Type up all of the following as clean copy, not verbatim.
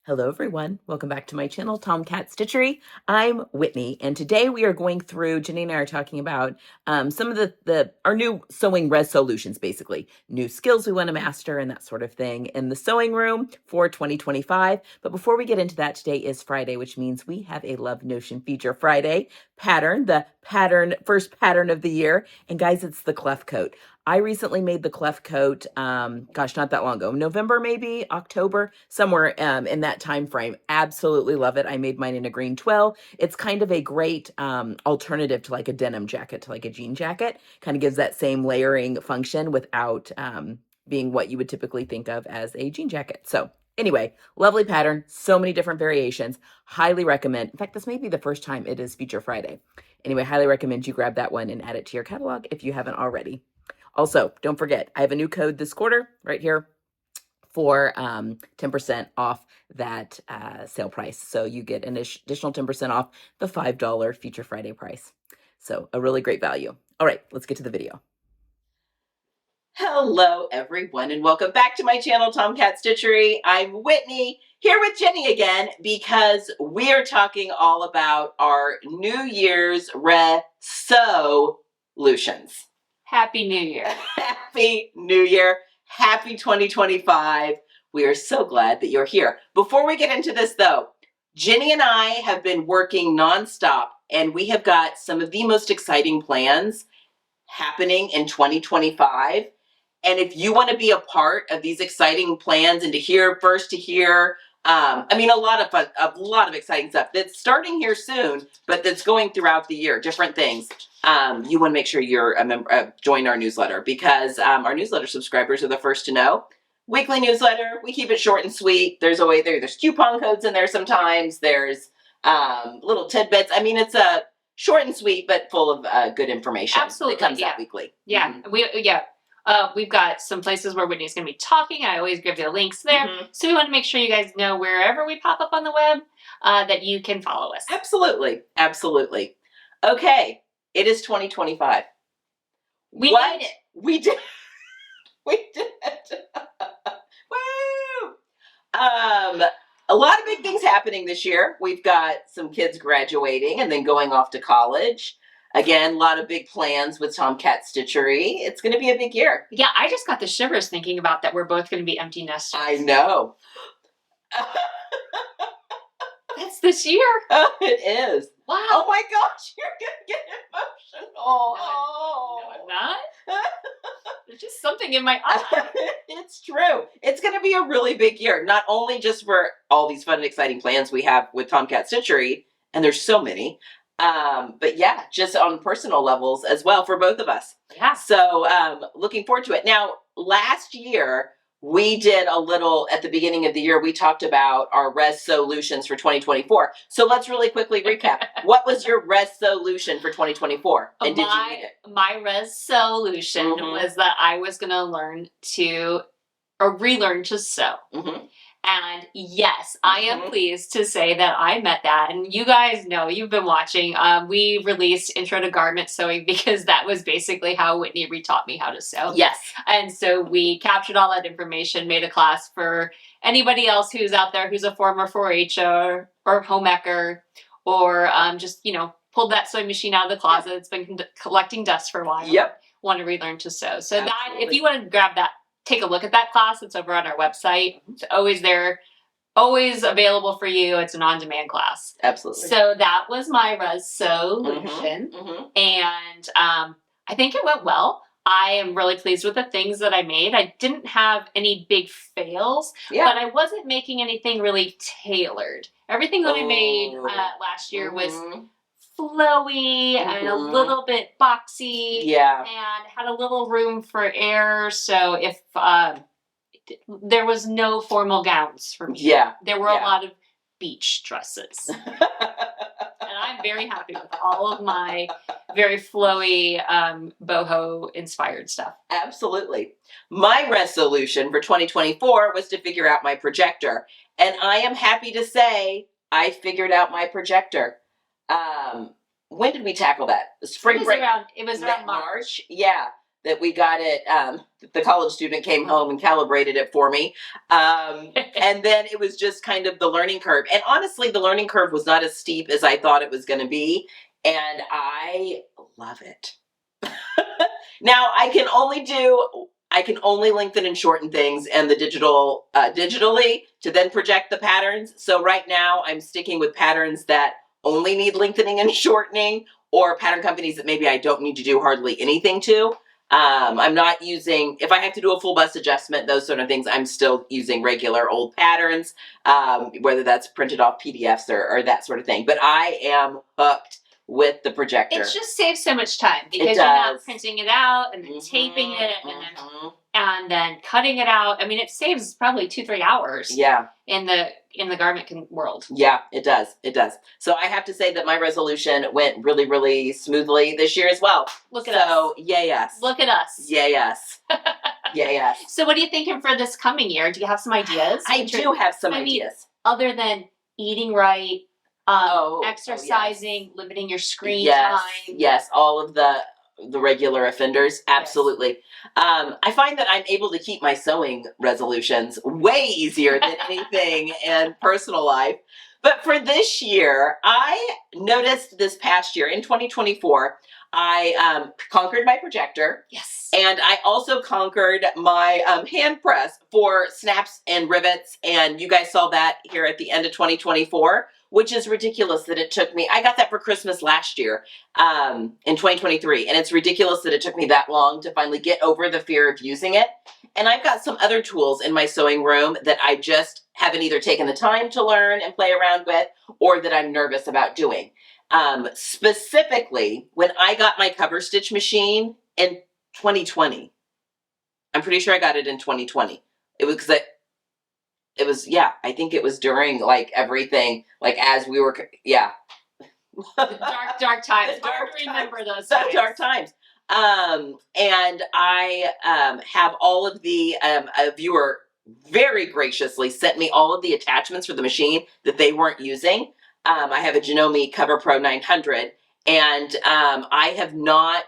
Hello everyone, welcome back to my channel, Tomcat Stitchery. I'm Whitney, and today we are going through, Jenny and I are talking about some of our new sewing resolutions, basically. New skills we want to master and that sort of thing in the sewing room for 2025. But before we get into that, today is Friday, which means we have a Love Notion Feature Friday pattern, first pattern of the year. And guys, it's the clef coat. I recently made the clef coat, gosh, not that long ago, November, maybe October, somewhere in that time frame. Absolutely love it. I made mine in a green twill. It's kind of a great alternative to like a denim jacket, to like a jean jacket. Kind of gives that same layering function without being what you would typically think of as a jean jacket. So anyway, lovely pattern, so many different variations. Highly recommend. In fact, this may be the first time it is Feature Friday. Anyway, highly recommend you grab that one and add it to your catalog if you haven't already. Also, don't forget, I have a new code this quarter right here for 10% off that sale price. So you get an additional 10% off the $5 Feature Friday price. So a really great value. All right, let's get to the video. Hello, everyone, and welcome back to my channel, Tomcat Stitchery. I'm Whitney, here with Jenny again, because we are talking all about our New Year's resolutions. Happy New Year. Happy New Year. Happy 2025. We are so glad that you're here. Before we get into this, though, Jenny and I have been working nonstop, and we have got some of the most exciting plans happening in 2025. And if you want to be a part of these exciting plans and to hear, a lot of exciting stuff that's starting here soon, but that's going throughout the year, different things. You want to make sure you're a member, join our newsletter, because our newsletter subscribers are the first to know. Weekly newsletter, we keep it short and sweet. There's coupon codes in there sometimes. There's little tidbits. I mean, it's a short and sweet, but full of good information. Absolutely, it comes out weekly. Yeah, we've got some places where Whitney's going to be talking. I always give you links there. So we want to make sure you guys know wherever we pop up on the web that you can follow us. Absolutely. Absolutely. Okay. It is 2025. We did it. We did. We did it. Woo! A lot of big things happening this year. We've got some kids graduating and then going off to college. Again, a lot of big plans with Tomcat Stitchery. It's going to be a big year. Yeah, I just got the shivers thinking about that we're both going to be empty nesters. I know. That's this year. Oh, it is. Wow. Oh my gosh, you're going to get emotional. No, I'm not. There's just something in my eye. It's true. It's going to be a really big year, not only just for all these fun and exciting plans we have with Tomcat Stitchery, and there's so many, but yeah, just on personal levels as well for both of us. Yeah. So looking forward to it. Now, last year, we did a little, at the beginning of the year, we talked about our resolutions for 2024. So let's really quickly recap. What was your resolution for 2024? And did you meet it? My resolution was that I was going to relearn to sew. And yes, I am pleased to say that I met that. And you guys know, you've been watching, we released Intro to Garment Sewing because that was basically how Whitney retaught me how to sew. Yes. And so we captured all that information, made a class for anybody else who's out there who's a former 4-H'er or home eccer, or just, pulled that sewing machine out of the closet. It's been collecting dust for a while. Yep. Want to relearn to sew. So that, if you want to grab that, take a look at that class. It's over on our website. It's always there, always available for you. It's an on-demand class. Absolutely. So that was my resolution. And I think it went well. I am really pleased with the things that I made. I didn't have any big fails, but I wasn't making anything really tailored. Everything that I made last year was flowy and a little bit boxy, and had a little room for error. So if there was no formal gowns for me, there were a lot of beach dresses, and I'm very happy with all of my very flowy boho inspired stuff. Absolutely. My resolution for 2024 was to figure out my projector, and I am happy to say I figured out my projector. When did we tackle that? Spring break. It was around March. Yeah. that we got it. The college student came home and calibrated it for me. And then it was just kind of the learning curve. And honestly, the learning curve was not as steep as I thought it was going to be. And I love it. Now I can only lengthen and shorten things and the digitally to then project the patterns. So right now I'm sticking with patterns that only need lengthening and shortening, or pattern companies that maybe I don't need to do hardly anything to. I'm not using, if I have to do a full bust adjustment, those sort of things, I'm still using regular old patterns, whether that's printed off PDFs or that sort of thing. But I am hooked with the projector. It just saves so much time because you're not printing it out and then taping it and then cutting it out. I mean, it saves probably 2-3 hours. Yeah. In the garment world. Yeah, it does. It does. So I have to say that my resolution went really, really smoothly this year as well. Look at us. So yay us. Look at us. Yay us. Yay us. So what are you thinking for this coming year? Do you have some ideas? I do have some ideas. Other than eating right, exercising, limiting your screen time. Yes, all of the regular offenders. Absolutely. Yes. I find that I'm able to keep my sewing resolutions way easier than anything in personal life. But for this year, I noticed this past year in 2024, I conquered my projector. Yes. And I also conquered my hand press for snaps and rivets. And you guys saw that here at the end of 2024, which is ridiculous that it took me, I got that for Christmas last year in 2023. And it's ridiculous that it took me that long to finally get over the fear of using it. And I've got some other tools in my sewing room that I just haven't either taken the time to learn and play around with, or that I'm nervous about doing. Specifically, when I got my cover stitch machine in 2020, I'm pretty sure I got it in 2020. It was because I think it was during like everything, like as we were, dark times. Hard to remember those times. Dark times. And I have all of the, a viewer very graciously sent me all of the attachments for the machine that they weren't using. I have a Janome Cover Pro 900, and I've not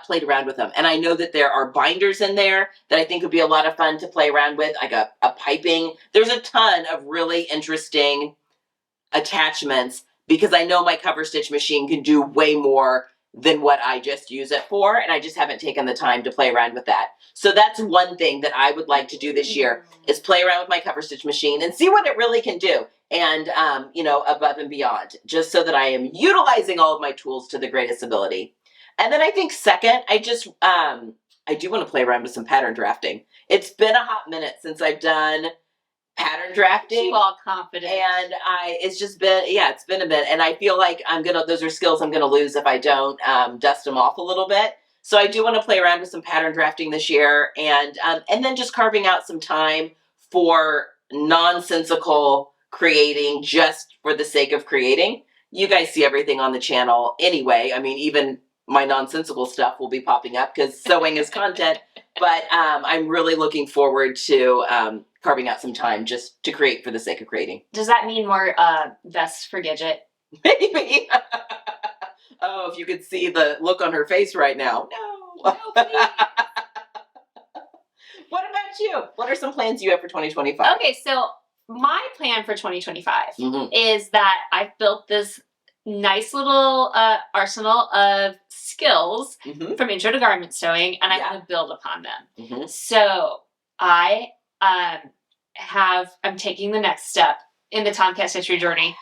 played around with them. And I know that there are binders in there that I think would be a lot of fun to play around with. I got a piping. There's a ton of really interesting attachments because I know my cover stitch machine can do way more than what I just use it for. And I just haven't taken the time to play around with that. So that's one thing that I would like to do this year is play around with my cover stitch machine and see what it really can do. And, above and beyond, just so that I am utilizing all of my tools to the greatest ability. And then I think second, I do want to play around with some pattern drafting. It's been a hot minute since I've done pattern drafting. You all confident. And it's been a bit. And I feel like those are skills I'm going to lose if I don't dust them off a little bit. So I do want to play around with some pattern drafting this year. And then just carving out some time for nonsensical creating just for the sake of creating. You guys see everything on the channel anyway. I mean, even my nonsensical stuff will be popping up because sewing is content, but I'm really looking forward to carving out some time just to create for the sake of creating. Does that mean more vests for Gidget? Maybe. Oh, if you could see the look on her face right now. No, please. What about you? What are some plans you have for 2025? Okay, so my plan for 2025 is that I've built this nice little arsenal of skills from intro to garment sewing, and I'm going to build upon them. So I'm taking the next step in the Tomcat Stitchery journey,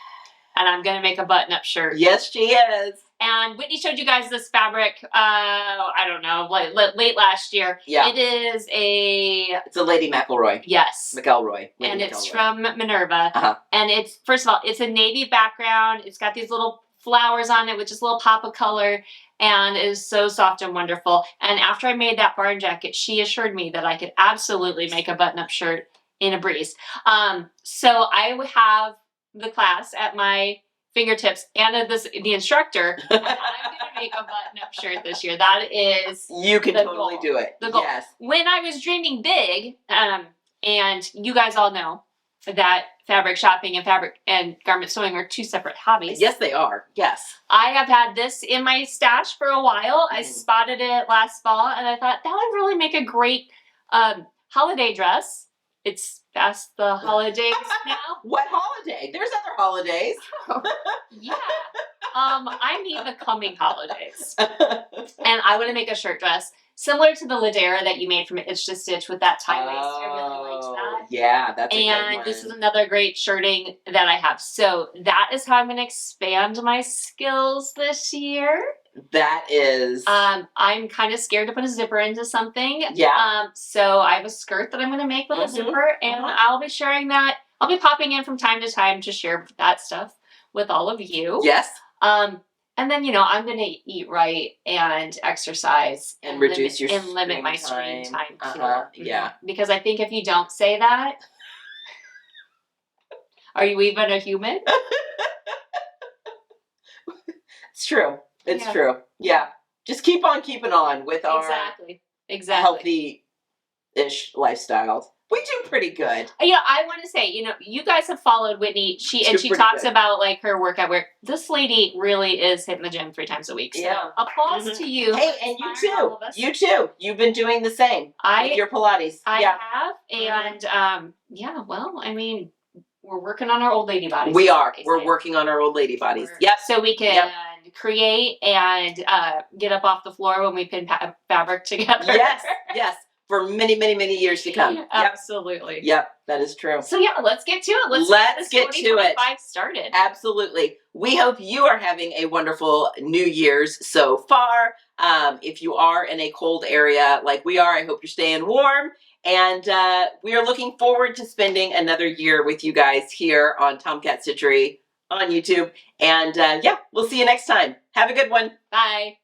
and I'm going to make a button-up shirt. Yes, she is. And Whitney showed you guys this fabric, I don't know, late last year. Yeah. It's a Lady McElroy. Yes. McElroy. And it's from Minerva. And it's, first of all, it's a navy background. It's got these little flowers on it with just a little pop of color. And it is so soft and wonderful. And after I made that barn jacket, she assured me that I could absolutely make a button-up shirt in a breeze. So I have the class at my fingertips and the instructor, and I'm going to make a button-up shirt this year. That is You can totally goal. Do it. The goal. Yes. When I was dreaming big, and you guys all know, that fabric shopping and garment sewing are two separate hobbies. Yes, they are. Yes. I have had this in my stash for a while. I spotted it last fall and I thought that would really make a great holiday dress. It's past the holidays now. What holiday? There's other holidays. Yeah. I need the coming holidays. And I want to make a shirt dress similar to the Ladera that you made from Itch to Stitch with that tie waist. I really liked that. Yeah, that's a good one. And this is another great shirting that I have. So that is how I'm going to expand my skills this year. That is. I'm kind of scared to put a zipper into something. Yeah. So I have a skirt that I'm going to make with a zipper, and I'll be sharing that. I'll be popping in from time to time to share that stuff with all of you. Yes. And then, I'm going to eat right and exercise and reduce your and limit my screen time too. Yeah. Because I think if you don't say that, are you even a human? It's true. It's true. Yeah. Just keep on keeping on with our healthy-ish lifestyles. We do pretty good. I want to say, you guys have followed Whitney. She talks about like her workout where this lady really is hitting the gym 3 times a week. So applause to you. Hey, and you too. You too. You've been doing the same with your Pilates. I have. And well, I mean, we're working on our old lady bodies. We are. We're working on our old lady bodies. Yep. So we can create and get up off the floor when we pin fabric together. Yes. Yes. For many, many, many years to come. Absolutely. Yep, that is true. So let's get to it. Let's get to it. Started. Absolutely. We hope you are having a wonderful New Year's so far. If you are in a cold area like we are, I hope you're staying warm. And we are looking forward to spending another year with you guys here on Tomcat Stitchery on YouTube. And we'll see you next time. Have a good one. Bye.